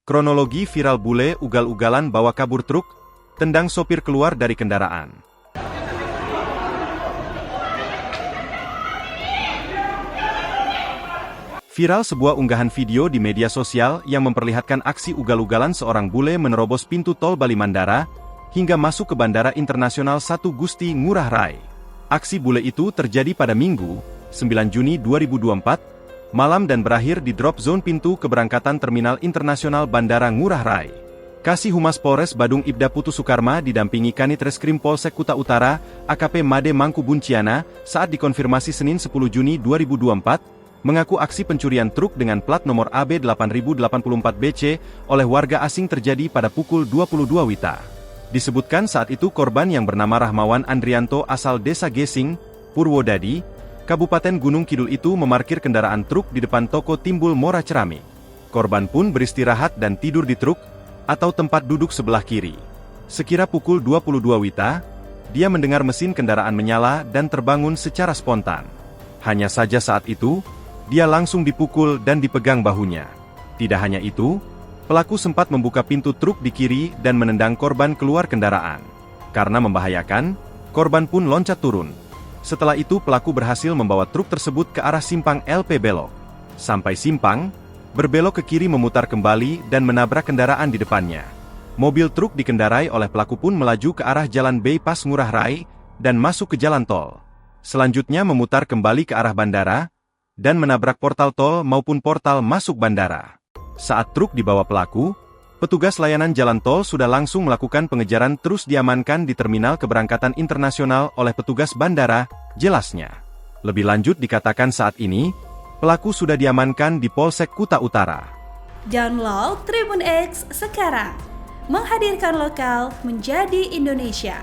Kronologi viral bule ugal-ugalan bawa kabur truk, tendang sopir keluar dari kendaraan. Viral sebuah unggahan video di media sosial yang memperlihatkan aksi ugal-ugalan seorang bule menerobos pintu tol Bali Mandara, hingga masuk ke Bandara Internasional 1 Gusti Ngurah Rai. Aksi bule itu terjadi pada Minggu, 9 Juni 2024, malam dan berakhir di drop zone pintu keberangkatan Terminal Internasional Bandara Ngurah Rai. Kasih Humas Polres Badung Ibda Putu Sukarma didampingi Kanit Reskrim Polsek Kuta Utara, AKP Made Mangku Bunciana, saat dikonfirmasi Senin 10 Juni 2024, mengaku aksi pencurian truk dengan plat nomor AB 8084BC oleh warga asing terjadi pada pukul 22 WITA. Disebutkan saat itu korban yang bernama Rahmawan Andrianto asal Desa Gesing, Purwodadi, Kabupaten Gunung Kidul itu memarkir kendaraan truk di depan toko Timbul Mora Ceramik. Korban pun beristirahat dan tidur di truk, atau tempat duduk sebelah kiri. Sekira pukul 22 WITA, dia mendengar mesin kendaraan menyala dan terbangun secara spontan. Hanya saja saat itu, dia langsung dipukul dan dipegang bahunya. Tidak hanya itu, pelaku sempat membuka pintu truk di kiri dan menendang korban keluar kendaraan. Karena membahayakan, korban pun loncat turun. Setelah itu pelaku berhasil membawa truk tersebut ke arah simpang LP Belok. Sampai simpang, berbelok ke kiri memutar kembali dan menabrak kendaraan di depannya. Mobil truk dikendarai oleh pelaku pun melaju ke arah jalan Bypass Ngurah Rai dan masuk ke jalan tol. Selanjutnya memutar kembali ke arah bandara, dan menabrak portal tol maupun portal masuk bandara. Saat truk dibawa pelaku, petugas layanan jalan tol sudah langsung melakukan pengejaran terus diamankan di terminal keberangkatan internasional oleh petugas bandara, jelasnya. Lebih lanjut dikatakan saat ini, pelaku sudah diamankan di Polsek Kuta Utara. Download Tribun X sekarang, menghadirkan lokal menjadi Indonesia.